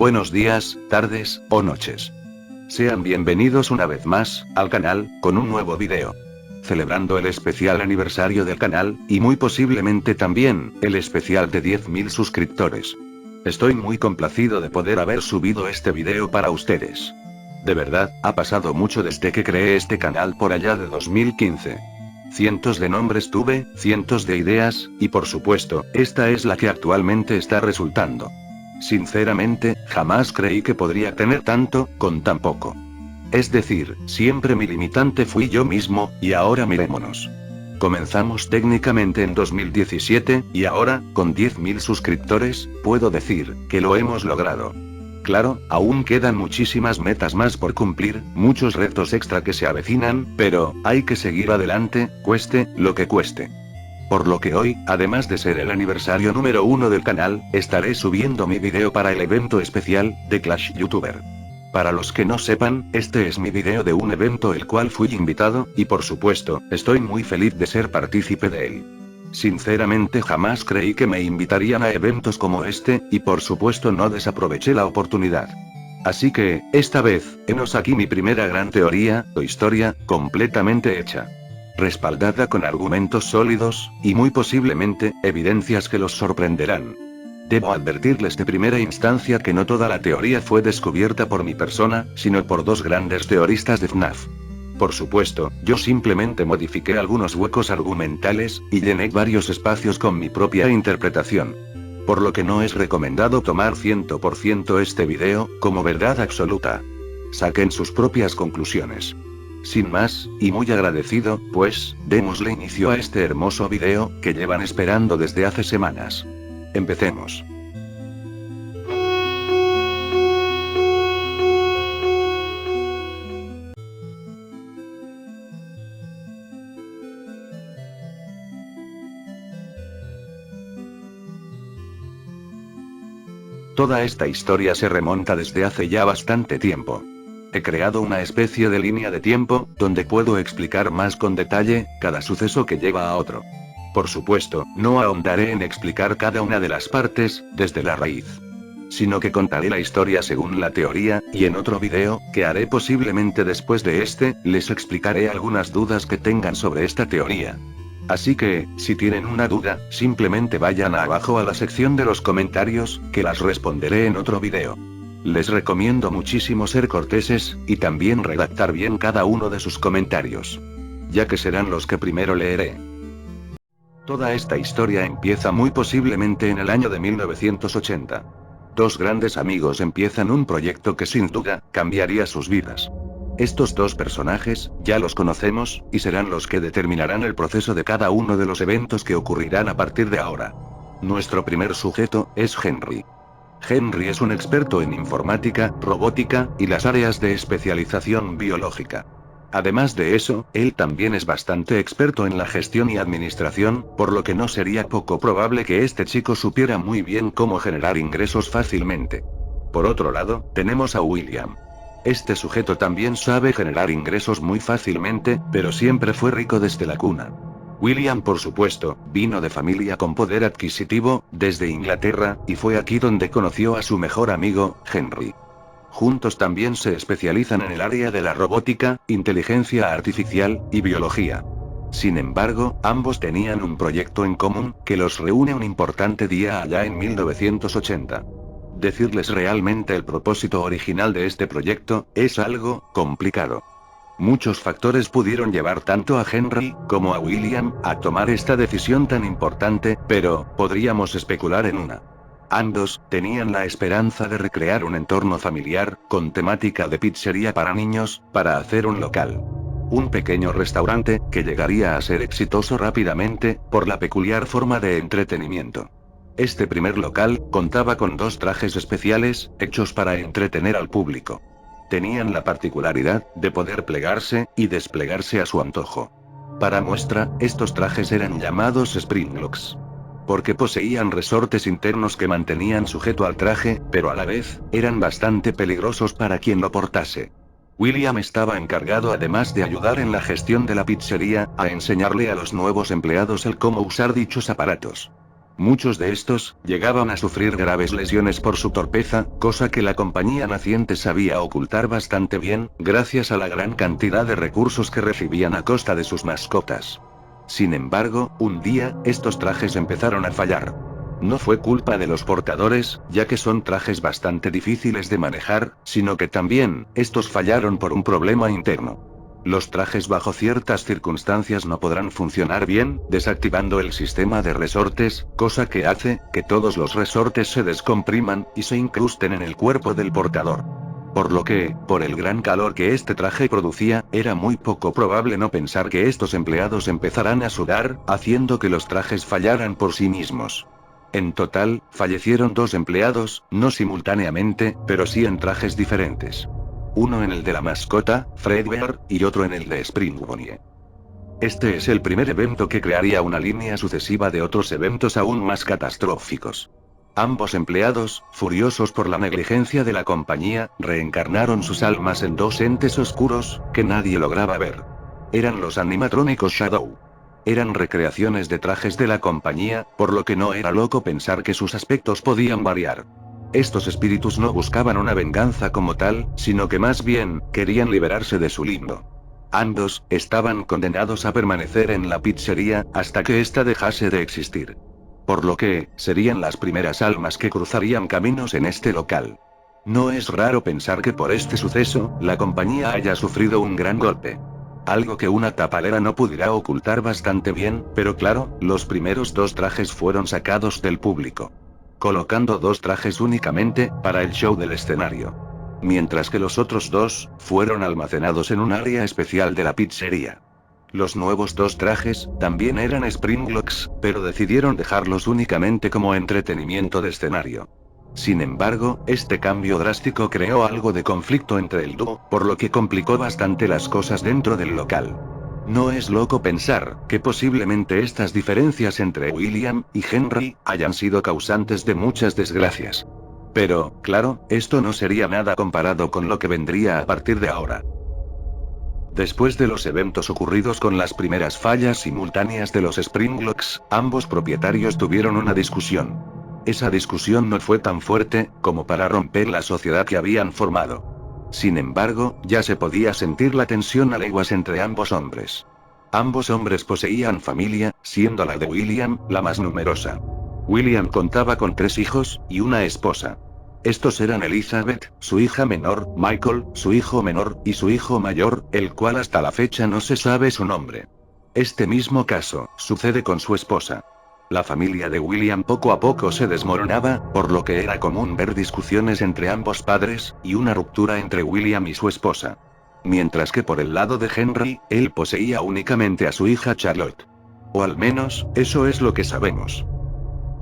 buenos días, tardes, o noches. Sean bienvenidos una vez más, al canal, con un nuevo video. Celebrando el especial aniversario del canal, y muy posiblemente también, el especial de 10.000 suscriptores. Estoy muy complacido de poder haber subido este video para ustedes. De verdad, ha pasado mucho desde que creé este canal por allá de 2015. Cientos de nombres tuve, cientos de ideas, y por supuesto, esta es la que actualmente está resultando. Sinceramente, jamás creí que podría tener tanto, con tan poco. Es decir, siempre mi limitante fui yo mismo, y ahora mirémonos. Comenzamos técnicamente en 2017, y ahora, con 10.000 suscriptores, puedo decir, que lo hemos logrado. Claro, aún quedan muchísimas metas más por cumplir, muchos retos extra que se avecinan, pero, hay que seguir adelante, cueste, lo que cueste. Por lo que hoy, además de ser el aniversario número 1 del canal, estaré subiendo mi video para el evento especial, de Clash YouTuber. Para los que no sepan, este es mi video de un evento el cual fui invitado, y por supuesto, estoy muy feliz de ser partícipe de él. Sinceramente jamás creí que me invitarían a eventos como este, y por supuesto no desaproveché la oportunidad. Así que, esta vez, henos aquí mi primera gran teoría, o historia, completamente hecha. Respaldada con argumentos sólidos, y muy posiblemente, evidencias que los sorprenderán. Debo advertirles de primera instancia que no toda la teoría fue descubierta por mi persona, sino por dos grandes teoristas de FNAF. Por supuesto, yo simplemente modifiqué algunos huecos argumentales, y llené varios espacios con mi propia interpretación. Por lo que no es recomendado tomar 100% este video, como verdad absoluta. Saquen sus propias conclusiones. Sin más, y muy agradecido, pues, démosle inicio a este hermoso video, que llevan esperando desde hace semanas. Empecemos. Toda esta historia se remonta desde hace ya bastante tiempo. He creado una especie de línea de tiempo, donde puedo explicar más con detalle, cada suceso que lleva a otro. Por supuesto, no ahondaré en explicar cada una de las partes, desde la raíz. Sino que contaré la historia según la teoría, y en otro video, que haré posiblemente después de este, les explicaré algunas dudas que tengan sobre esta teoría. Así que, si tienen una duda, simplemente vayan abajo a la sección de los comentarios, que las responderé en otro video. Les recomiendo muchísimo ser corteses, y también redactar bien cada uno de sus comentarios. Ya que serán los que primero leeré. Toda esta historia empieza muy posiblemente en el año de 1980. Dos grandes amigos empiezan un proyecto que sin duda, cambiaría sus vidas. Estos dos personajes, ya los conocemos, y serán los que determinarán el proceso de cada uno de los eventos que ocurrirán a partir de ahora. Nuestro primer sujeto, es Henry. Henry es un experto en informática, robótica, y las áreas de especialización biológica. Además de eso, él también es bastante experto en la gestión y administración, por lo que no sería poco probable que este chico supiera muy bien cómo generar ingresos fácilmente. Por otro lado, tenemos a William. Este sujeto también sabe generar ingresos muy fácilmente, pero siempre fue rico desde la cuna. William, por supuesto, vino de familia con poder adquisitivo, desde Inglaterra, y fue aquí donde conoció a su mejor amigo, Henry. Juntos también se especializan en el área de la robótica, inteligencia artificial, y biología. Sin embargo, ambos tenían un proyecto en común, que los reúne un importante día allá en 1980. Decirles realmente el propósito original de este proyecto, es algo complicado. Muchos factores pudieron llevar tanto a Henry, como a William, a tomar esta decisión tan importante, pero, podríamos especular en una. Ambos, tenían la esperanza de recrear un entorno familiar, con temática de pizzería para niños, para hacer un local. Un pequeño restaurante, que llegaría a ser exitoso rápidamente, por la peculiar forma de entretenimiento. Este primer local, contaba con dos trajes especiales, hechos para entretener al público. Tenían la particularidad, de poder plegarse, y desplegarse a su antojo. Para muestra, estos trajes eran llamados Springlocks. Porque poseían resortes internos que mantenían sujeto al traje, pero a la vez, eran bastante peligrosos para quien lo portase. William estaba encargado, además de ayudar en la gestión de la pizzería, a enseñarle a los nuevos empleados el cómo usar dichos aparatos. Muchos de estos llegaban a sufrir graves lesiones por su torpeza, cosa que la compañía naciente sabía ocultar bastante bien, gracias a la gran cantidad de recursos que recibían a costa de sus mascotas. Sin embargo, un día, estos trajes empezaron a fallar. No fue culpa de los portadores, ya que son trajes bastante difíciles de manejar, sino que también, estos fallaron por un problema interno. Los trajes bajo ciertas circunstancias no podrán funcionar bien, desactivando el sistema de resortes, cosa que hace que todos los resortes se descompriman y se incrusten en el cuerpo del portador. Por lo que, por el gran calor que este traje producía, era muy poco probable no pensar que estos empleados empezarán a sudar, haciendo que los trajes fallaran por sí mismos. En total, fallecieron 2 empleados, no simultáneamente, pero sí en trajes diferentes. Uno en el de la mascota, Fredbear, y otro en el de Spring Bonnie. Este es el primer evento que crearía una línea sucesiva de otros eventos aún más catastróficos. Ambos empleados, furiosos por la negligencia de la compañía, reencarnaron sus almas en 2 entes oscuros, que nadie lograba ver. Eran los animatrónicos Shadow. Eran recreaciones de trajes de la compañía, por lo que no era loco pensar que sus aspectos podían variar. Estos espíritus no buscaban una venganza como tal, sino que más bien, querían liberarse de su limbo. Ambos estaban condenados a permanecer en la pizzería, hasta que ésta dejase de existir. Por lo que, serían las primeras almas que cruzarían caminos en este local. No es raro pensar que por este suceso, la compañía haya sufrido un gran golpe. Algo que una tapadera no pudiera ocultar bastante bien, pero claro, los primeros 2 trajes fueron sacados del público. Colocando 2 trajes únicamente, para el show del escenario. Mientras que los otros 2, fueron almacenados en un área especial de la pizzería. Los nuevos 2 trajes, también eran Springlocks, pero decidieron dejarlos únicamente como entretenimiento de escenario. Sin embargo, este cambio drástico creó algo de conflicto entre el dúo, por lo que complicó bastante las cosas dentro del local. No es loco pensar que posiblemente estas diferencias entre William y Henry hayan sido causantes de muchas desgracias. Pero, claro, esto no sería nada comparado con lo que vendría a partir de ahora. Después de los eventos ocurridos con las primeras fallas simultáneas de los Springlocks, ambos propietarios tuvieron una discusión. Esa discusión no fue tan fuerte como para romper la sociedad que habían formado. Sin embargo, ya se podía sentir la tensión a leguas entre ambos hombres. Ambos hombres poseían familia, siendo la de William la más numerosa. William contaba con 3 hijos, y una esposa. Estos eran Elizabeth, su hija menor, Michael, su hijo menor, y su hijo mayor, el cual hasta la fecha no se sabe su nombre. Este mismo caso, sucede con su esposa. La familia de William poco a poco se desmoronaba, por lo que era común ver discusiones entre ambos padres, y una ruptura entre William y su esposa. Mientras que por el lado de Henry, él poseía únicamente a su hija Charlotte. O al menos, eso es lo que sabemos.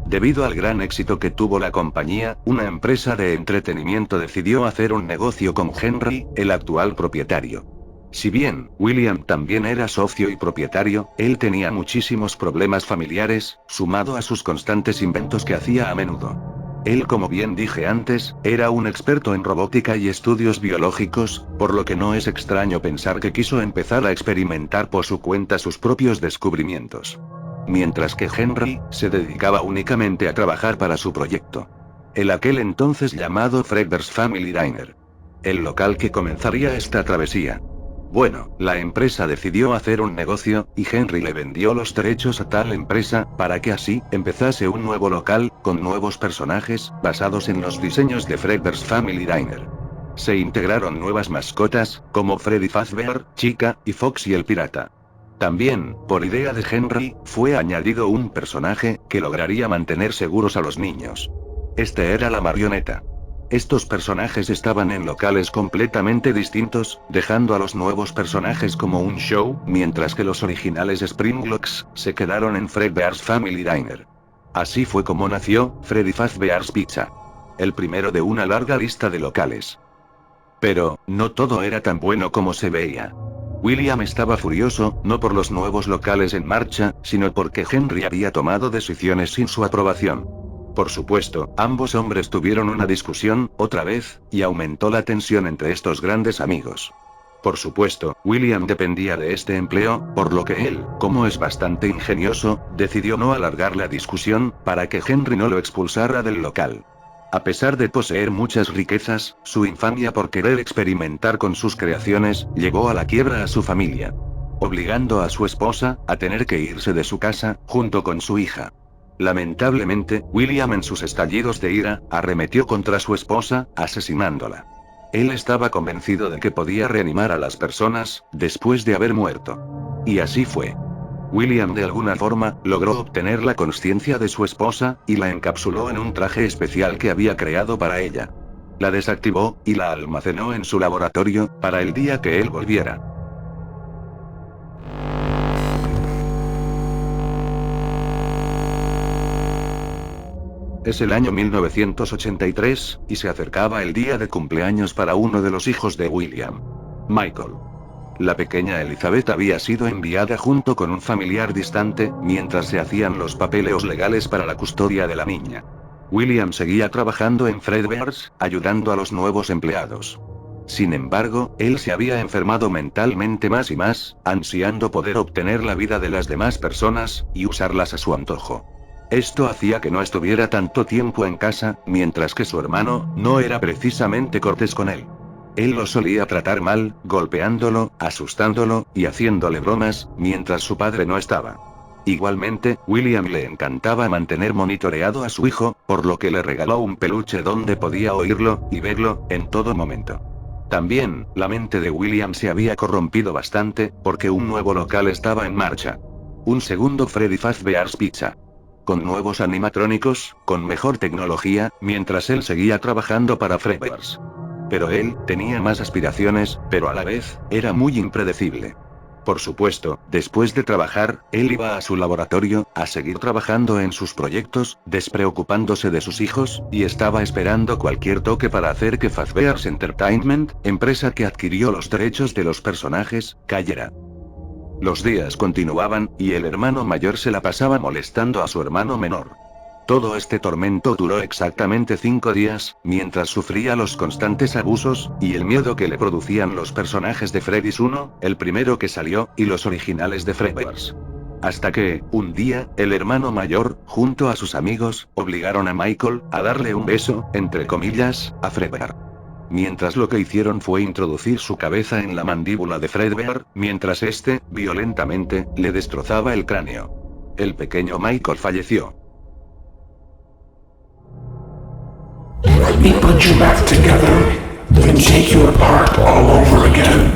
Debido al gran éxito que tuvo la compañía, una empresa de entretenimiento decidió hacer un negocio con Henry, el actual propietario. Si bien, William también era socio y propietario, él tenía muchísimos problemas familiares, sumado a sus constantes inventos que hacía a menudo. Él, como bien dije antes, era un experto en robótica y estudios biológicos, por lo que no es extraño pensar que quiso empezar a experimentar por su cuenta sus propios descubrimientos. Mientras que Henry se dedicaba únicamente a trabajar para su proyecto. El aquel entonces llamado Fredbear's Family Diner. El local que comenzaría esta travesía. Bueno, la empresa decidió hacer un negocio, y Henry le vendió los derechos a tal empresa, para que así, empezase un nuevo local, con nuevos personajes, basados en los diseños de Fredbear's Family Diner. Se integraron nuevas mascotas, como Freddy Fazbear, Chica, y Foxy el Pirata. También, por idea de Henry, fue añadido un personaje, que lograría mantener seguros a los niños. Este era la marioneta. Estos personajes estaban en locales completamente distintos, dejando a los nuevos personajes como un show, mientras que los originales Springlocks se quedaron en Fredbear's Family Diner. Así fue como nació Freddy Fazbear's Pizza. El primero de una larga lista de locales. Pero, no todo era tan bueno como se veía. William estaba furioso, no por los nuevos locales en marcha, sino porque Henry había tomado decisiones sin su aprobación. Por supuesto, ambos hombres tuvieron una discusión, otra vez, y aumentó la tensión entre estos grandes amigos. Por supuesto, William dependía de este empleo, por lo que él, como es bastante ingenioso, decidió no alargar la discusión, para que Henry no lo expulsara del local. A pesar de poseer muchas riquezas, su infamia por querer experimentar con sus creaciones, llevó a la quiebra a su familia, obligando a su esposa a tener que irse de su casa, junto con su hija. Lamentablemente, William en sus estallidos de ira, arremetió contra su esposa, asesinándola. Él estaba convencido de que podía reanimar a las personas, después de haber muerto. Y así fue. William de alguna forma, logró obtener la consciencia de su esposa, y la encapsuló en un traje especial que había creado para ella. La desactivó, y la almacenó en su laboratorio, para el día que él volviera. Es el año 1983, y se acercaba el día de cumpleaños para uno de los hijos de William. Michael. La pequeña Elizabeth había sido enviada junto con un familiar distante, mientras se hacían los papeleos legales para la custodia de la niña. William seguía trabajando en Fredbear's, ayudando a los nuevos empleados. Sin embargo, él se había enfermado mentalmente más y más, ansiando poder obtener la vida de las demás personas, y usarlas a su antojo. Esto hacía que no estuviera tanto tiempo en casa, mientras que su hermano, no era precisamente cortés con él. Él lo solía tratar mal, golpeándolo, asustándolo, y haciéndole bromas, mientras su padre no estaba. Igualmente, William le encantaba mantener monitoreado a su hijo, por lo que le regaló un peluche donde podía oírlo, y verlo, en todo momento. También, la mente de William se había corrompido bastante, porque un nuevo local estaba en marcha. Un segundo Freddy Fazbear's Pizza. Con nuevos animatrónicos, con mejor tecnología, mientras él seguía trabajando para Fredbear's. Pero él, tenía más aspiraciones, pero a la vez, era muy impredecible. Por supuesto, después de trabajar, él iba a su laboratorio, a seguir trabajando en sus proyectos, despreocupándose de sus hijos, y estaba esperando cualquier toque para hacer que Fazbear's Entertainment, empresa que adquirió los derechos de los personajes, cayera. Los días continuaban, y el hermano mayor se la pasaba molestando a su hermano menor. Todo este tormento duró exactamente 5 días, mientras sufría los constantes abusos, y el miedo que le producían los personajes de Freddy's 1, el primero que salió, y los originales de Fredbear's. Hasta que, un día, el hermano mayor, junto a sus amigos, obligaron a Michael, a darle un beso, entre comillas, a Fredbear. Mientras lo que hicieron fue introducir su cabeza en la mandíbula de Fredbear, mientras este, violentamente, le destrozaba el cráneo. El pequeño Michael falleció. Let me put you back together, then take you apart all over again.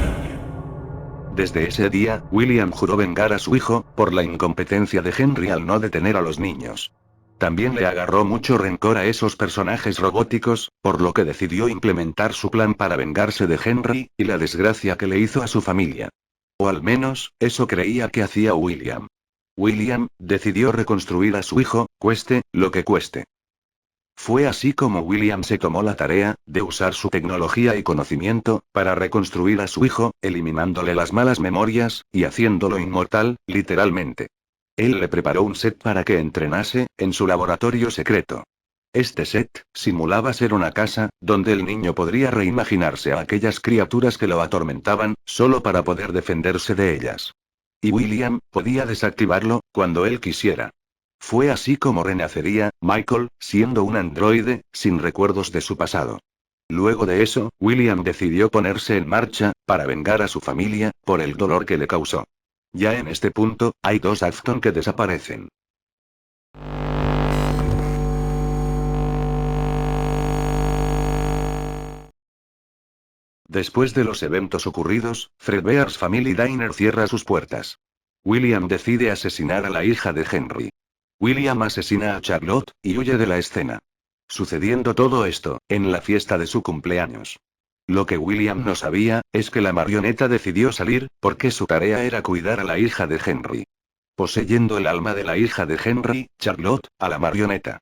Desde ese día, William juró vengar a su hijo, por la incompetencia de Henry al no detener a los niños. También le agarró mucho rencor a esos personajes robóticos, por lo que decidió implementar su plan para vengarse de Henry, y la desgracia que le hizo a su familia. O al menos, eso creía que hacía William. William, decidió reconstruir a su hijo, cueste, lo que cueste. Fue así como William se tomó la tarea, de usar su tecnología y conocimiento, para reconstruir a su hijo, eliminándole las malas memorias, y haciéndolo inmortal, literalmente. Él le preparó un set para que entrenase, en su laboratorio secreto. Este set, simulaba ser una casa, donde el niño podría reimaginarse a aquellas criaturas que lo atormentaban, solo para poder defenderse de ellas. Y William, podía desactivarlo, cuando él quisiera. Fue así como renacería, Michael, siendo un androide, sin recuerdos de su pasado. Luego de eso, William decidió ponerse en marcha, para vengar a su familia, por el dolor que le causó. Ya en este punto, hay 2 Afton que desaparecen. Después de los eventos ocurridos, Fredbear's Family Diner cierra sus puertas. William decide asesinar a la hija de Henry. William asesina a Charlotte, y huye de la escena. Sucediendo todo esto, en la fiesta de su cumpleaños. Lo que William no sabía, es que la marioneta decidió salir, porque su tarea era cuidar a la hija de Henry. Poseyendo el alma de la hija de Henry, Charlotte, a la marioneta.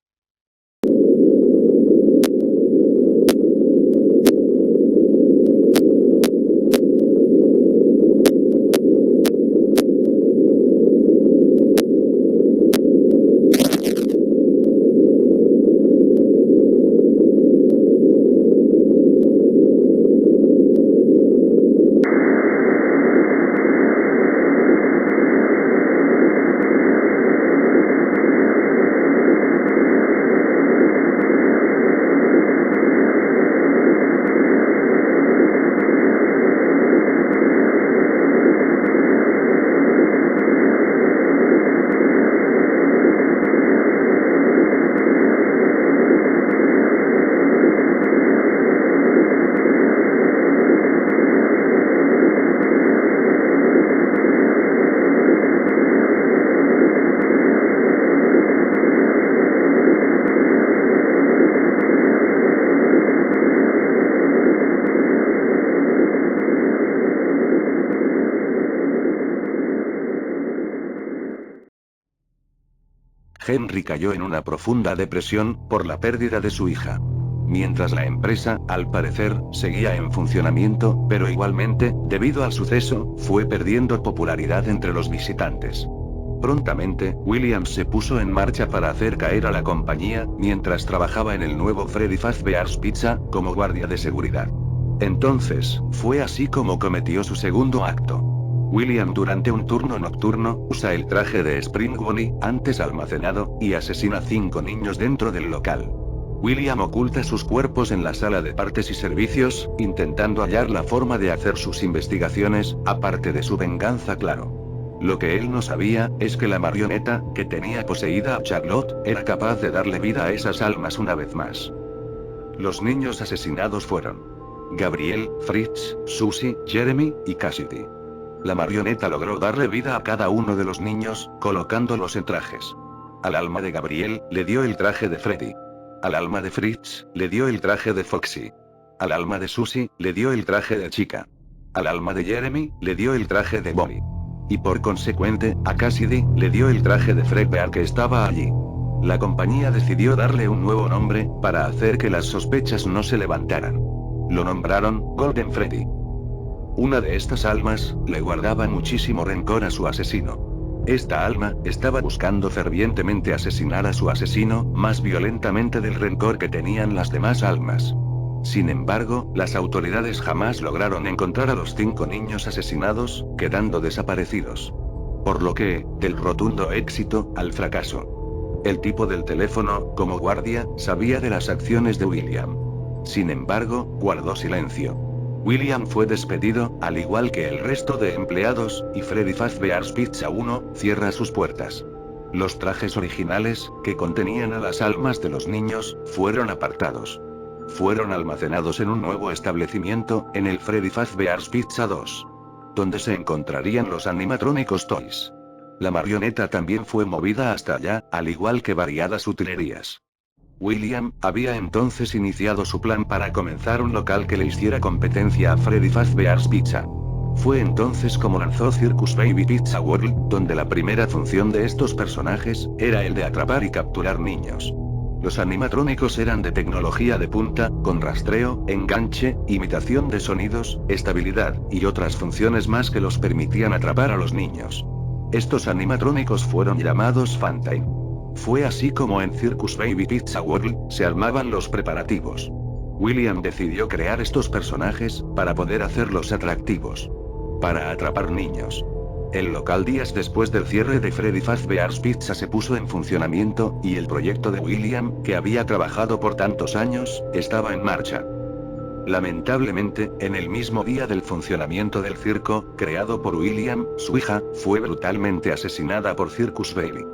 Henry cayó en una profunda depresión por la pérdida de su hija. Mientras la empresa, al parecer, seguía en funcionamiento, pero igualmente, debido al suceso, fue perdiendo popularidad entre los visitantes. Prontamente, Williams se puso en marcha para hacer caer a la compañía, mientras trabajaba en el nuevo Freddy Fazbear's Pizza, como guardia de seguridad. Entonces, fue así como cometió su segundo acto. William durante un turno nocturno, usa el traje de Spring Bonnie, antes almacenado, y asesina a 5 niños dentro del local. William oculta sus cuerpos en la sala de partes y servicios, intentando hallar la forma de hacer sus investigaciones, aparte de su venganza, claro. Lo que él no sabía, es que la marioneta, que tenía poseída a Charlotte, era capaz de darle vida a esas almas una vez más. Los niños asesinados fueron Gabriel, Fritz, Susie, Jeremy, y Cassidy. La marioneta logró darle vida a cada uno de los niños, colocándolos en trajes. Al alma de Gabriel, le dio el traje de Freddy. Al alma de Fritz, le dio el traje de Foxy. Al alma de Susie, le dio el traje de Chica. Al alma de Jeremy, le dio el traje de Bobby. Y por consecuente, a Cassidy, le dio el traje de Fredbear que estaba allí. La compañía decidió darle un nuevo nombre, para hacer que las sospechas no se levantaran. Lo nombraron Golden Freddy. Una de estas almas, le guardaba muchísimo rencor a su asesino. Esta alma, estaba buscando fervientemente asesinar a su asesino, más violentamente del rencor que tenían las demás almas. Sin embargo, las autoridades jamás lograron encontrar a los 5 niños asesinados, quedando desaparecidos. Por lo que, del rotundo éxito, al fracaso. El tipo del teléfono, como guardia, sabía de las acciones de William. Sin embargo, guardó silencio. William fue despedido, al igual que el resto de empleados, y Freddy Fazbear's Pizza 1, cierra sus puertas. Los trajes originales, que contenían a las almas de los niños, fueron apartados. Fueron almacenados en un nuevo establecimiento, en el Freddy Fazbear's Pizza 2. Donde se encontrarían los animatrónicos Toys. La marioneta también fue movida hasta allá, al igual que variadas utilerías. William había entonces iniciado su plan para comenzar un local que le hiciera competencia a Freddy Fazbear's Pizza. Fue entonces como lanzó Circus Baby Pizza World, donde la primera función de estos personajes, era el de atrapar y capturar niños. Los animatrónicos eran de tecnología de punta, con rastreo, enganche, imitación de sonidos, estabilidad, y otras funciones más que los permitían atrapar a los niños. Estos animatrónicos fueron llamados Funtime. Fue así como en Circus Baby Pizza World, se armaban los preparativos. William decidió crear estos personajes, para poder hacerlos atractivos. Para atrapar niños. El local días después del cierre de Freddy Fazbear's Pizza se puso en funcionamiento, y el proyecto de William, que había trabajado por tantos años, estaba en marcha. Lamentablemente, en el mismo día del funcionamiento del circo, creado por William, su hija, fue brutalmente asesinada por Circus Baby.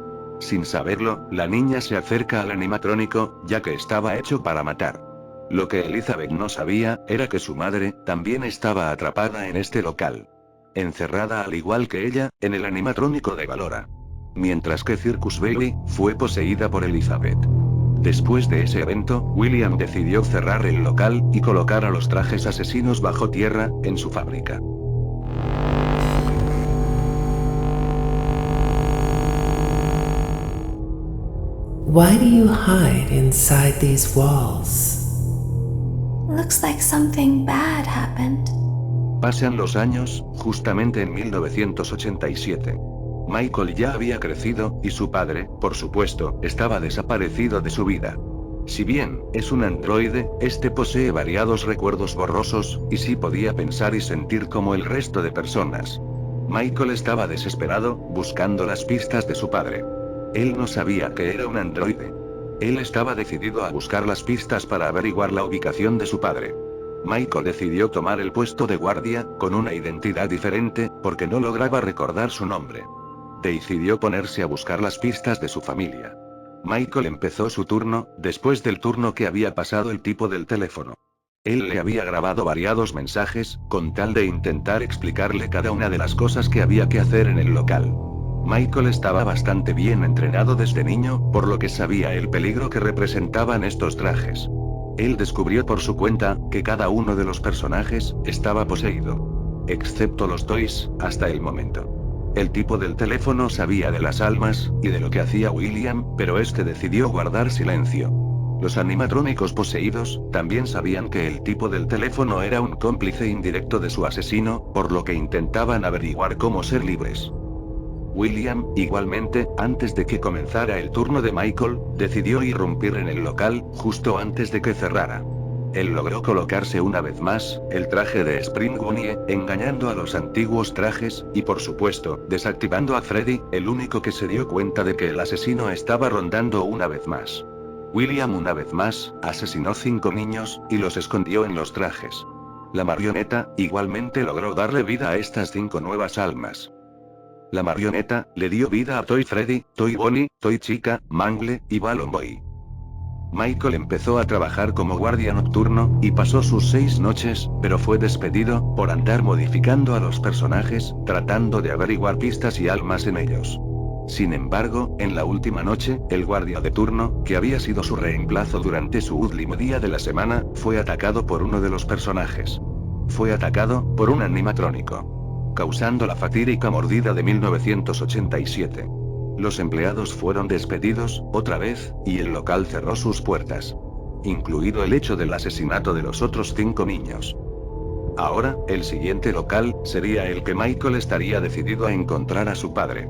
Sin saberlo, la niña se acerca al animatrónico, ya que estaba hecho para matar. Lo que Elizabeth no sabía, era que su madre, también estaba atrapada en este local. Encerrada al igual que ella, en el animatrónico de Valora. Mientras que Circus Baby, fue poseída por Elizabeth. Después de ese evento, William decidió cerrar el local, y colocar a los trajes asesinos bajo tierra, en su fábrica. Why do you hide inside these walls? Looks like something bad happened. Pasan los años, justamente en 1987. Michael ya había crecido, y su padre, por supuesto, estaba desaparecido de su vida. Si bien, es un androide, este posee variados recuerdos borrosos, y sí podía pensar y sentir como el resto de personas. Michael estaba desesperado, buscando las pistas de su padre. Él no sabía que era un androide. Él estaba decidido a buscar las pistas para averiguar la ubicación de su padre. Michael decidió tomar el puesto de guardia, con una identidad diferente, porque no lograba recordar su nombre. Decidió ponerse a buscar las pistas de su familia. Michael empezó su turno, después del turno que había pasado el tipo del teléfono. Él le había grabado variados mensajes, con tal de intentar explicarle cada una de las cosas que había que hacer en el local. Michael estaba bastante bien entrenado desde niño, por lo que sabía el peligro que representaban estos trajes. Él descubrió por su cuenta, que cada uno de los personajes, estaba poseído. Excepto los Toys, hasta el momento. El tipo del teléfono sabía de las almas, y de lo que hacía William, pero este decidió guardar silencio. Los animatrónicos poseídos, también sabían que el tipo del teléfono era un cómplice indirecto de su asesino, por lo que intentaban averiguar cómo ser libres. William, igualmente, antes de que comenzara el turno de Michael, decidió irrumpir en el local, justo antes de que cerrara. Él logró colocarse una vez más, el traje de Spring Bonnie, engañando a los antiguos trajes, y por supuesto, desactivando a Freddy, el único que se dio cuenta de que el asesino estaba rondando una vez más. William una vez más, asesinó 5 niños, y los escondió en los trajes. La marioneta, igualmente logró darle vida a estas 5 nuevas almas. La marioneta, le dio vida a Toy Freddy, Toy Bonnie, Toy Chica, Mangle, y Balloon Boy. Michael empezó a trabajar como guardia nocturno, y pasó sus 6 noches, pero fue despedido, por andar modificando a los personajes, tratando de averiguar pistas y almas en ellos. Sin embargo, en la última noche, el guardia de turno, que había sido su reemplazo durante su último día de la semana, fue atacado por uno de los personajes. Fue atacado, por un animatrónico, causando la fatídica mordida de 1987. Los empleados fueron despedidos, otra vez, y el local cerró sus puertas. Incluido el hecho del asesinato de los otros 5 niños. Ahora, el siguiente local, sería el que Michael estaría decidido a encontrar a su padre.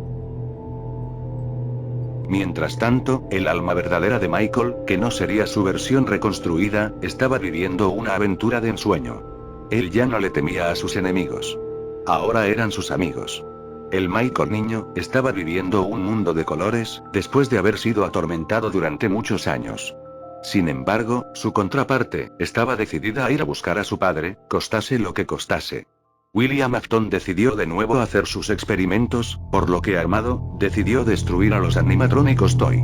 Mientras tanto, el alma verdadera de Michael, que no sería su versión reconstruida, estaba viviendo una aventura de ensueño. Él ya no le temía a sus enemigos. Ahora eran sus amigos. El Michael niño, estaba viviendo un mundo de colores, después de haber sido atormentado durante muchos años. Sin embargo, su contraparte, estaba decidida a ir a buscar a su padre, costase lo que costase. William Afton decidió de nuevo hacer sus experimentos, por lo que armado, decidió destruir a los animatrónicos Toy.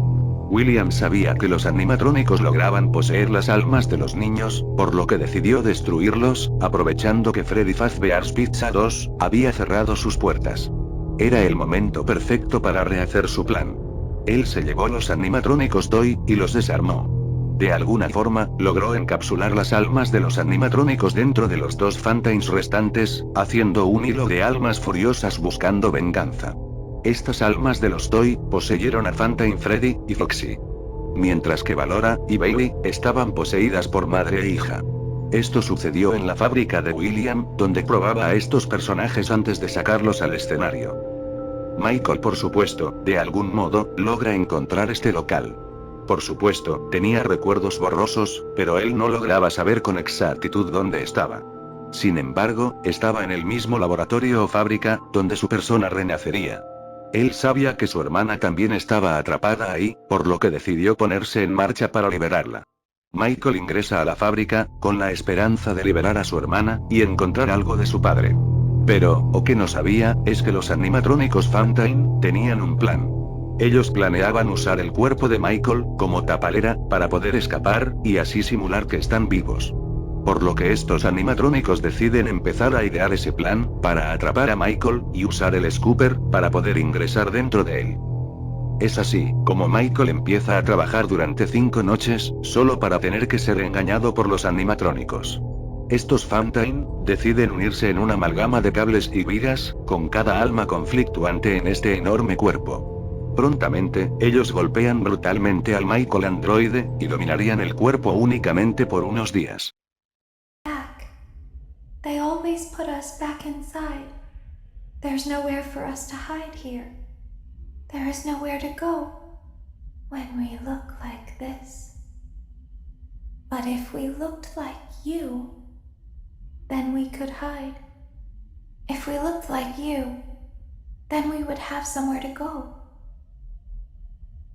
William sabía que los animatrónicos lograban poseer las almas de los niños, por lo que decidió destruirlos, aprovechando que Freddy Fazbear's Pizza 2 había cerrado sus puertas. Era el momento perfecto para rehacer su plan. Él se llevó los animatrónicos Toy, y los desarmó. De alguna forma, logró encapsular las almas de los animatrónicos dentro de los 2 Phantoms restantes, haciendo un hilo de almas furiosas buscando venganza. Estas almas de los Toy, poseyeron a Phantom Freddy, y Foxy. Mientras que Valora, y Bailey, estaban poseídas por madre e hija. Esto sucedió en la fábrica de William, donde probaba a estos personajes antes de sacarlos al escenario. Michael por supuesto, de algún modo, logra encontrar este local. Por supuesto, tenía recuerdos borrosos, pero él no lograba saber con exactitud dónde estaba. Sin embargo, estaba en el mismo laboratorio o fábrica, donde su persona renacería. Él sabía que su hermana también estaba atrapada ahí, por lo que decidió ponerse en marcha para liberarla. Michael ingresa a la fábrica, con la esperanza de liberar a su hermana, y encontrar algo de su padre. Pero, o que no sabía, es que los animatrónicos Phantom tenían un plan. Ellos planeaban usar el cuerpo de Michael, como tapalera, para poder escapar, y así simular que están vivos. Por lo que estos animatrónicos deciden empezar a idear ese plan, para atrapar a Michael, y usar el scooper, para poder ingresar dentro de él. Es así, como Michael empieza a trabajar durante 5 noches, solo para tener que ser engañado por los animatrónicos. Estos Phantom deciden unirse en una amalgama de cables y vigas, con cada alma conflictuante en este enorme cuerpo. Prontamente, ellos golpean brutalmente al Michael androide, y dominarían el cuerpo únicamente por unos días. Back. They always put us back inside. There's nowhere for us to hide here. There is nowhere to go when we look like this. But if we looked like you, then we could hide. If we looked like you, then we would have somewhere to go.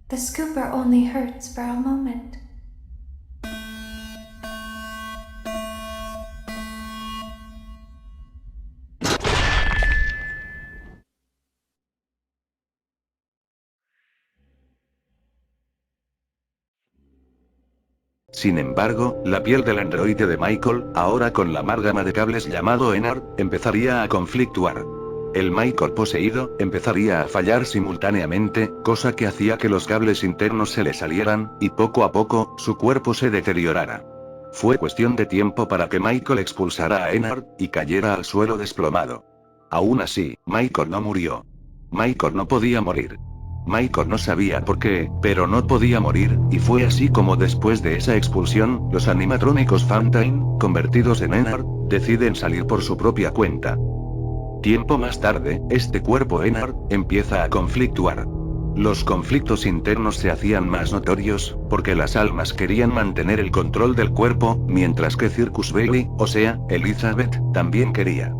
The scooper only hurts for a moment. Sin embargo, la piel del androide de Michael, ahora con la amalgama de cables llamado Ennard, empezaría a conflictuar. El Michael poseído, empezaría a fallar simultáneamente, cosa que hacía que los cables internos se le salieran, y poco a poco, su cuerpo se deteriorara. Fue cuestión de tiempo para que Michael expulsara a Ennard, y cayera al suelo desplomado. Aún así, Michael no murió. Michael no podía morir. Michael no sabía por qué, pero no podía morir, y fue así como después de esa expulsión, los animatrónicos Fountain, convertidos en Ennard, deciden salir por su propia cuenta. Tiempo más tarde, este cuerpo Ennard empieza a conflictuar. Los conflictos internos se hacían más notorios, porque las almas querían mantener el control del cuerpo, mientras que Circus Bailey, o sea, Elizabeth, también quería.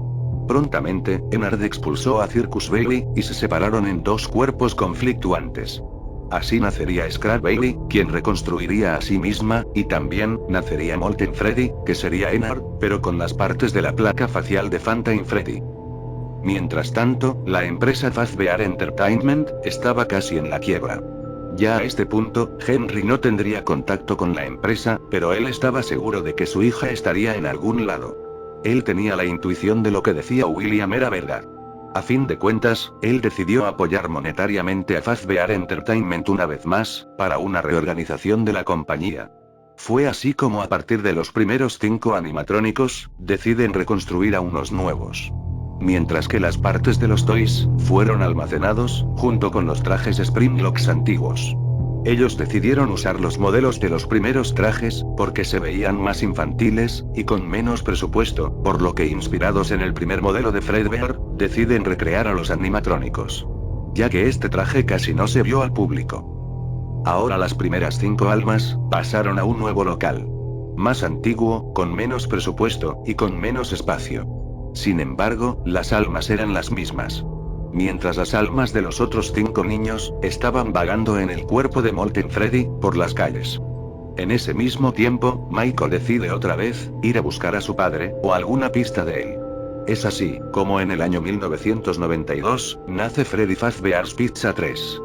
Prontamente, Ennard expulsó a Circus Bailey, y se separaron en dos cuerpos conflictuantes. Así nacería Scrap Bailey, quien reconstruiría a sí misma, y también, nacería Molten Freddy, que sería Ennard, pero con las partes de la placa facial de Fountain Freddy. Mientras tanto, la empresa Fazbear Entertainment estaba casi en la quiebra. Ya a este punto, Henry no tendría contacto con la empresa, pero él estaba seguro de que su hija estaría en algún lado. Él tenía la intuición de lo que decía William era verdad. A fin de cuentas, él decidió apoyar monetariamente a Fazbear Entertainment una vez más, para una reorganización de la compañía. Fue así como a partir de los primeros 5 animatrónicos, deciden reconstruir a unos nuevos. Mientras que las partes de los toys fueron almacenados, junto con los trajes Springlocks antiguos. Ellos decidieron usar los modelos de los primeros trajes, porque se veían más infantiles, y con menos presupuesto, por lo que inspirados en el primer modelo de Fredbear, deciden recrear a los animatrónicos. Ya que este traje casi no se vio al público. Ahora las primeras 5 almas, pasaron a un nuevo local. Más antiguo, con menos presupuesto, y con menos espacio. Sin embargo, las almas eran las mismas. Mientras las almas de los otros 5 niños, estaban vagando en el cuerpo de Molten Freddy, por las calles. En ese mismo tiempo, Michael decide otra vez, ir a buscar a su padre, o alguna pista de él. Es así, como en el año 1992, nace Freddy Fazbear's Pizza 3.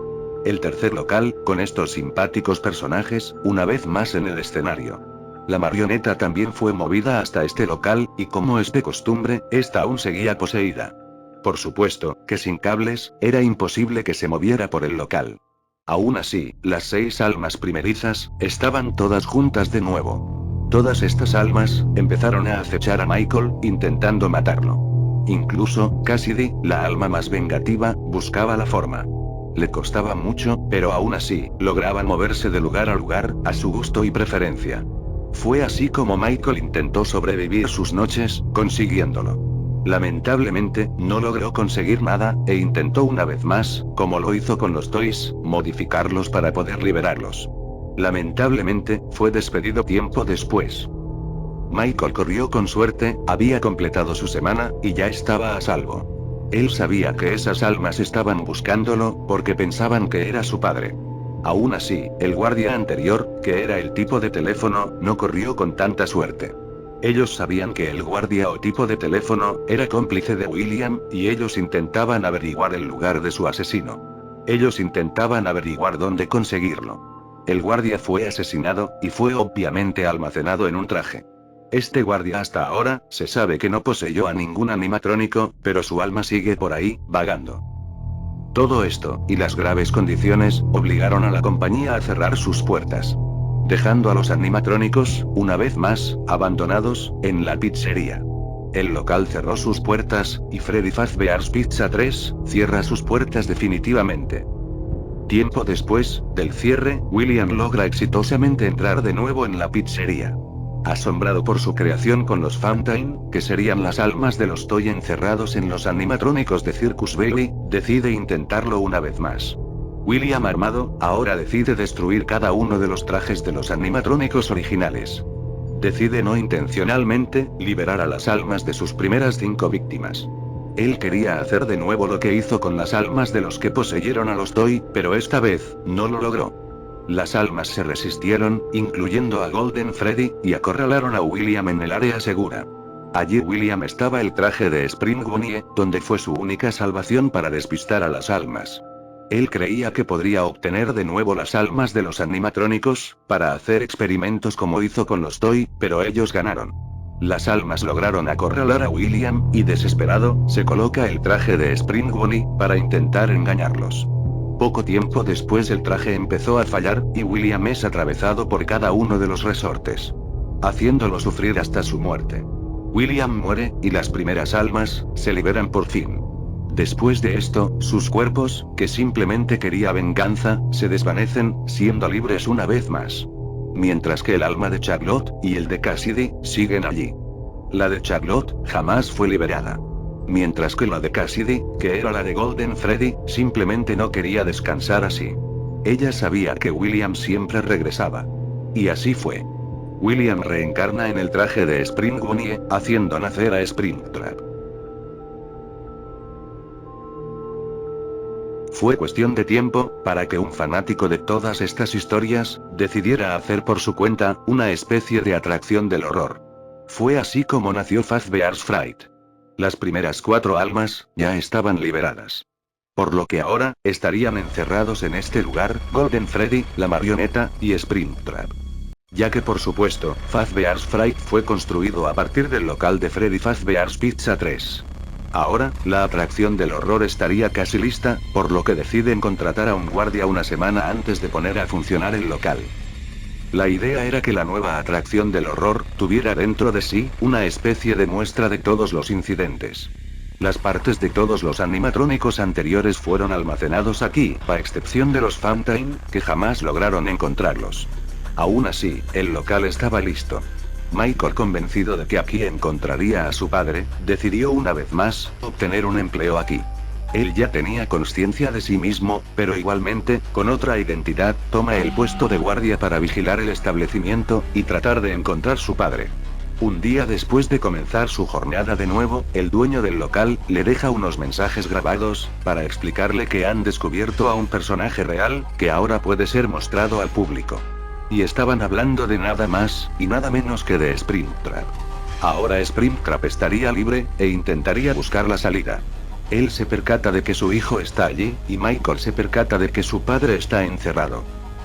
El tercer local, con estos simpáticos personajes, una vez más en el escenario. La marioneta también fue movida hasta este local, y como es de costumbre, esta aún seguía poseída. Por supuesto, que sin cables, era imposible que se moviera por el local. Aún así, las 6 almas primerizas, estaban todas juntas de nuevo. Todas estas almas, empezaron a acechar a Michael, intentando matarlo. Incluso, Cassidy, la alma más vengativa, buscaba la forma. Le costaba mucho, pero aún así, lograban moverse de lugar a lugar, a su gusto y preferencia. Fue así como Michael intentó sobrevivir sus noches, consiguiéndolo. Lamentablemente, no logró conseguir nada, e intentó una vez más, como lo hizo con los toys, modificarlos para poder liberarlos. Lamentablemente, fue despedido tiempo después. Michael corrió con suerte, había completado su semana, y ya estaba a salvo. Él sabía que esas almas estaban buscándolo, porque pensaban que era su padre. Aún así, el guardia anterior, que era el tipo de teléfono, no corrió con tanta suerte. Ellos sabían que el guardia o tipo de teléfono, era cómplice de William, y ellos intentaban averiguar el lugar de su asesino. Ellos intentaban averiguar dónde conseguirlo. El guardia fue asesinado, y fue obviamente almacenado en un traje. Este guardia hasta ahora, se sabe que no poseyó a ningún animatrónico, pero su alma sigue por ahí, vagando. Todo esto, y las graves condiciones, obligaron a la compañía a cerrar sus puertas. Dejando a los animatrónicos, una vez más, abandonados, en la pizzería. El local cerró sus puertas, y Freddy Fazbear's Pizza 3, cierra sus puertas definitivamente. Tiempo después, del cierre, William logra exitosamente entrar de nuevo en la pizzería. Asombrado por su creación con los Fountain, que serían las almas de los toy encerrados en los animatrónicos de Circus Bailey, decide intentarlo una vez más. William armado, ahora decide destruir cada uno de los trajes de los animatrónicos originales. Decide no intencionalmente, liberar a las almas de sus primeras 5 víctimas. Él quería hacer de nuevo lo que hizo con las almas de los que poseyeron a los toy, pero esta vez, no lo logró. Las almas se resistieron, incluyendo a Golden Freddy, y acorralaron a William en el área segura. Allí William estaba el traje de Spring Bonnie, donde fue su única salvación para despistar a las almas. Él creía que podría obtener de nuevo las almas de los animatrónicos, para hacer experimentos como hizo con los toy, pero ellos ganaron. Las almas lograron acorralar a William, y desesperado, se coloca el traje de Spring Bonnie, para intentar engañarlos. Poco tiempo después el traje empezó a fallar, y William es atravesado por cada uno de los resortes, haciéndolo sufrir hasta su muerte. William muere, y las primeras almas, se liberan por fin. Después de esto, sus cuerpos, que simplemente quería venganza, se desvanecen, siendo libres una vez más. Mientras que el alma de Charlotte, y el de Cassidy, siguen allí. La de Charlotte, jamás fue liberada. Mientras que la de Cassidy, que era la de Golden Freddy, simplemente no quería descansar así. Ella sabía que William siempre regresaba. Y así fue. William reencarna en el traje de Spring Bonnie, haciendo nacer a Springtrap. Fue cuestión de tiempo, para que un fanático de todas estas historias, decidiera hacer por su cuenta, una especie de atracción del horror. Fue así como nació Fazbear's Fright. Las primeras 4 almas, ya estaban liberadas. Por lo que ahora, estarían encerrados en este lugar, Golden Freddy, la marioneta, y Springtrap. Ya que por supuesto, Fazbear's Fright fue construido a partir del local de Freddy Fazbear's Pizza 3. Ahora, la atracción del horror estaría casi lista, por lo que deciden contratar a un guardia una semana antes de poner a funcionar el local. La idea era que la nueva atracción del horror, tuviera dentro de sí, una especie de muestra de todos los incidentes. Las partes de todos los animatrónicos anteriores fueron almacenados aquí, a excepción de los Fountain, que jamás lograron encontrarlos. Aún así, el local estaba listo. Michael, convencido de que aquí encontraría a su padre, decidió una vez más, obtener un empleo aquí. Él ya tenía conciencia de sí mismo, pero igualmente, con otra identidad, toma el puesto de guardia para vigilar el establecimiento, y tratar de encontrar su padre. Un día después de comenzar su jornada de nuevo, el dueño del local, le deja unos mensajes grabados, para explicarle que han descubierto a un personaje real, que ahora puede ser mostrado al público. Y estaban hablando de nada más, y nada menos que de Springtrap. Ahora Springtrap estaría libre, e intentaría buscar la salida. Él se percata de que su hijo está allí, y Michael se percata de que su padre está encerrado.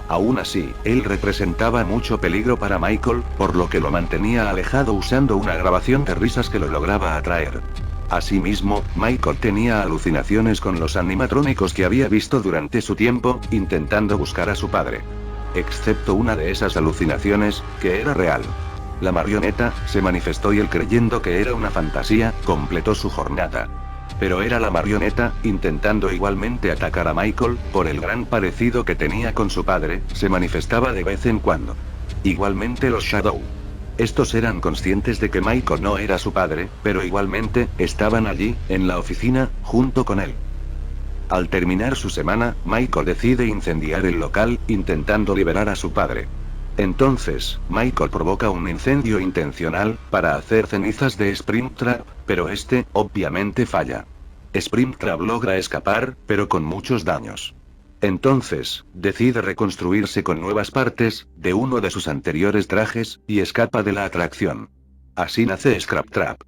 Aún así, él representaba mucho peligro para Michael, por lo que lo mantenía alejado usando una grabación de risas que lo lograba atraer. Asimismo, Michael tenía alucinaciones con los animatrónicos que había visto durante su tiempo, intentando buscar a su padre. Excepto una de esas alucinaciones, que era real. La marioneta, se manifestó y él, creyendo que era una fantasía, completó su jornada. Pero era la marioneta, intentando igualmente atacar a Michael, por el gran parecido que tenía con su padre, se manifestaba de vez en cuando. Igualmente los Shadow. Estos eran conscientes de que Michael no era su padre, pero igualmente, estaban allí, en la oficina, junto con él. Al terminar su semana, Michael decide incendiar el local, intentando liberar a su padre. Entonces, Michael provoca un incendio intencional, para hacer cenizas de Springtrap, pero este, obviamente falla. Springtrap logra escapar, pero con muchos daños. Entonces, decide reconstruirse con nuevas partes, de uno de sus anteriores trajes, y escapa de la atracción. Así nace Scraptrap.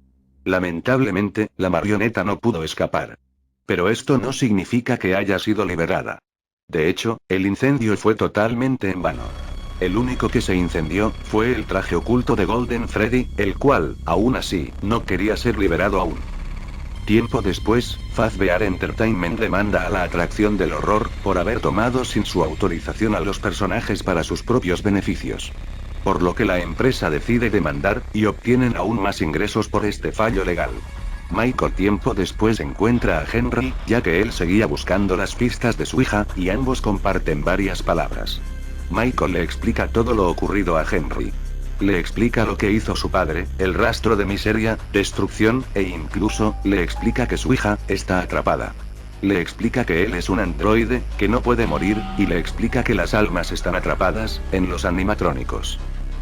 Lamentablemente, la marioneta no pudo escapar. Pero esto no significa que haya sido liberada. De hecho, el incendio fue totalmente en vano. El único que se incendió, fue el traje oculto de Golden Freddy, el cual, aún así, no quería ser liberado aún. Tiempo después, Fazbear Entertainment demanda a la atracción del horror, por haber tomado sin su autorización a los personajes para sus propios beneficios. Por lo que la empresa decide demandar, y obtienen aún más ingresos por este fallo legal. Michael tiempo después encuentra a Henry, ya que él seguía buscando las pistas de su hija, y ambos comparten varias palabras. Michael le explica todo lo ocurrido a Henry. Le explica lo que hizo su padre, el rastro de miseria, destrucción, e incluso, le explica que su hija, está atrapada. Le explica que él es un androide, que no puede morir, y le explica que las almas están atrapadas, en los animatrónicos.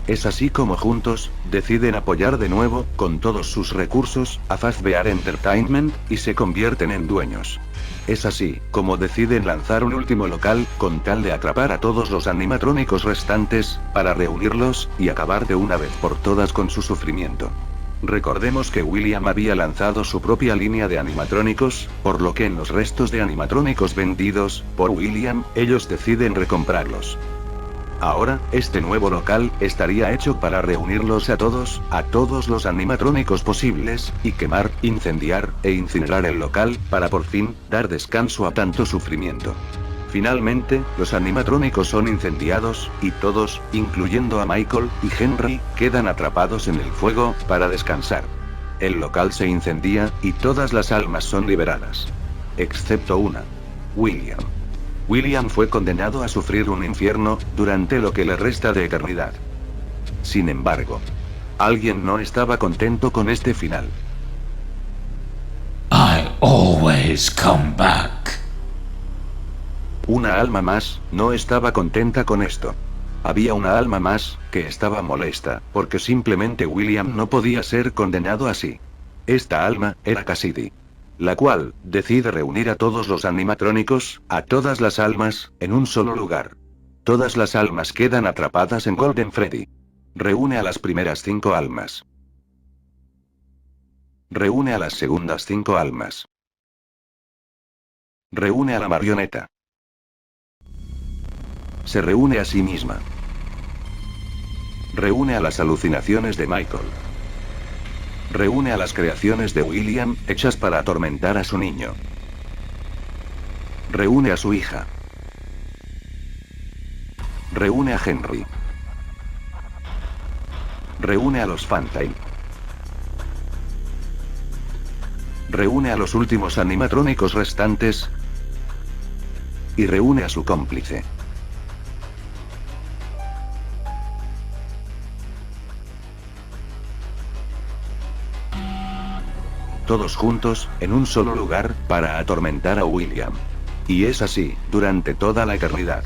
Es así como juntos, deciden apoyar de nuevo, con todos sus recursos, a Fazbear Entertainment, y se convierten en dueños. Es así, como deciden lanzar un último local, con tal de atrapar a todos los animatrónicos restantes, para reunirlos, y acabar de una vez por todas con su sufrimiento. Recordemos que William había lanzado su propia línea de animatrónicos, por lo que en los restos de animatrónicos vendidos, por William, ellos deciden recomprarlos. Ahora, este nuevo local, estaría hecho para reunirlos a todos los animatrónicos posibles, y quemar, incendiar, e incinerar el local, para por fin, dar descanso a tanto sufrimiento. Finalmente, los animatrónicos son incendiados, y todos, incluyendo a Michael y Henry, quedan atrapados en el fuego, para descansar. El local se incendia, y todas las almas son liberadas. Excepto una. William. William fue condenado a sufrir un infierno, durante lo que le resta de eternidad. Sin embargo, alguien no estaba contento con este final. I always come back. Una alma más, no estaba contenta con esto. Había una alma más, que estaba molesta, porque simplemente William no podía ser condenado así. Esta alma, era Cassidy. La cual, decide reunir a todos los animatrónicos, a todas las almas, en un solo lugar. Todas las almas quedan atrapadas en Golden Freddy. Reúne a las primeras 5 almas. Reúne a las segundas 5 almas. Reúne a la marioneta. Se reúne a sí misma. Reúne a las alucinaciones de Michael. Reúne a las creaciones de William, hechas para atormentar a su niño. Reúne a su hija. Reúne a Henry. Reúne a los Fantine. Reúne a los últimos animatrónicos restantes. Y reúne a su cómplice. Todos juntos, en un solo lugar, para atormentar a William. Y es así, durante toda la eternidad.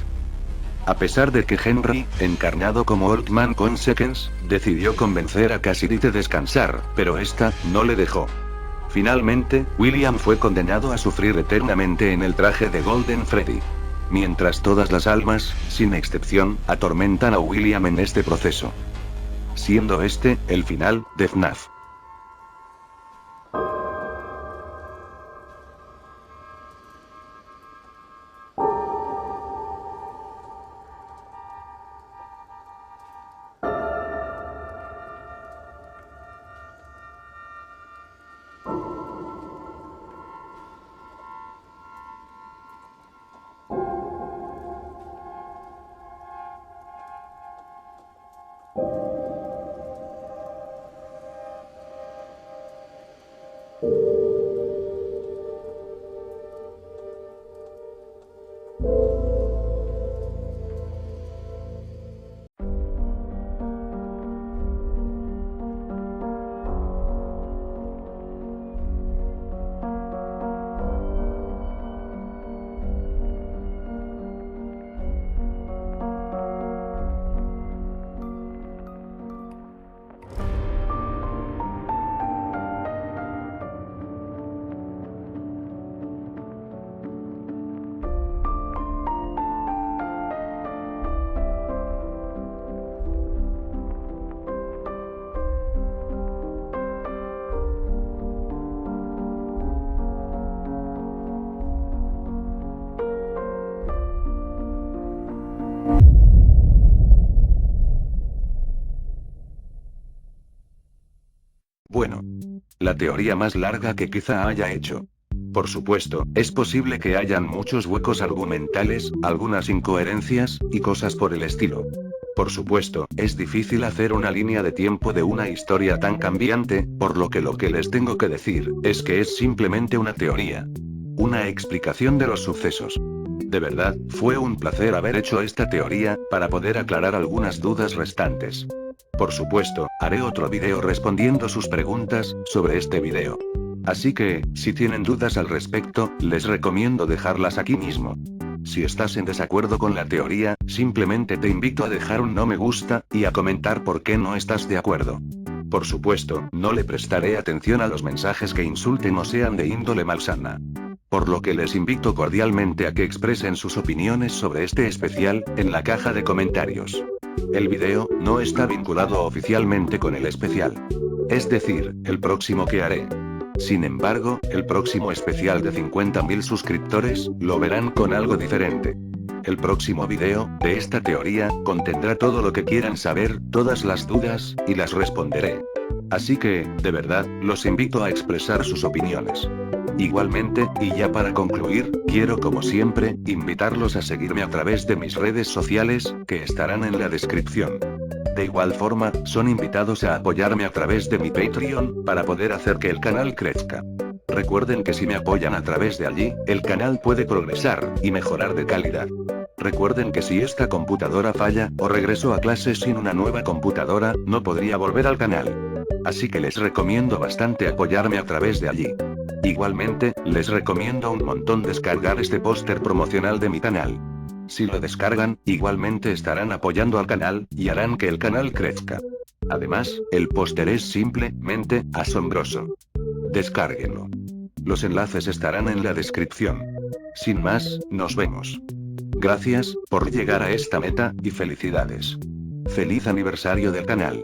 A pesar de que Henry, encarnado como Old Man Consequence, decidió convencer a Cassidy de descansar, pero esta, no le dejó. Finalmente, William fue condenado a sufrir eternamente en el traje de Golden Freddy. Mientras todas las almas, sin excepción, atormentan a William en este proceso. Siendo este, el final, de FNAF. Bueno. La teoría más larga que quizá haya hecho. Por supuesto, es posible que hayan muchos huecos argumentales, algunas incoherencias, y cosas por el estilo. Por supuesto, es difícil hacer una línea de tiempo de una historia tan cambiante, por lo que les tengo que decir, es que es simplemente una teoría. Una explicación de los sucesos. De verdad, fue un placer haber hecho esta teoría, para poder aclarar algunas dudas restantes. Por supuesto, haré otro video respondiendo sus preguntas, sobre este video. Así que, si tienen dudas al respecto, les recomiendo dejarlas aquí mismo. Si estás en desacuerdo con la teoría, simplemente te invito a dejar un no me gusta, y a comentar por qué no estás de acuerdo. Por supuesto, no le prestaré atención a los mensajes que insulten o sean de índole malsana. Por lo que les invito cordialmente a que expresen sus opiniones sobre este especial, en la caja de comentarios. El video, no está vinculado oficialmente con el especial. Es decir, el próximo que haré. Sin embargo, el próximo especial de 50.000 suscriptores, lo verán con algo diferente. El próximo video, de esta teoría, contendrá todo lo que quieran saber, todas las dudas, y las responderé. Así que, de verdad, los invito a expresar sus opiniones. Igualmente, y ya para concluir, quiero como siempre, invitarlos a seguirme a través de mis redes sociales, que estarán en la descripción. De igual forma, son invitados a apoyarme a través de mi Patreon, para poder hacer que el canal crezca. Recuerden que si me apoyan a través de allí, el canal puede progresar y mejorar de calidad. Recuerden que si esta computadora falla, o regreso a clase sin una nueva computadora, no podría volver al canal. Así que les recomiendo bastante apoyarme a través de allí. Igualmente, les recomiendo un montón descargar este póster promocional de mi canal. Si lo descargan, igualmente estarán apoyando al canal, y harán que el canal crezca. Además, el póster es simplemente asombroso. Descárguenlo. Los enlaces estarán en la descripción. Sin más, nos vemos. Gracias por llegar a esta meta, y felicidades. ¡Feliz aniversario del canal!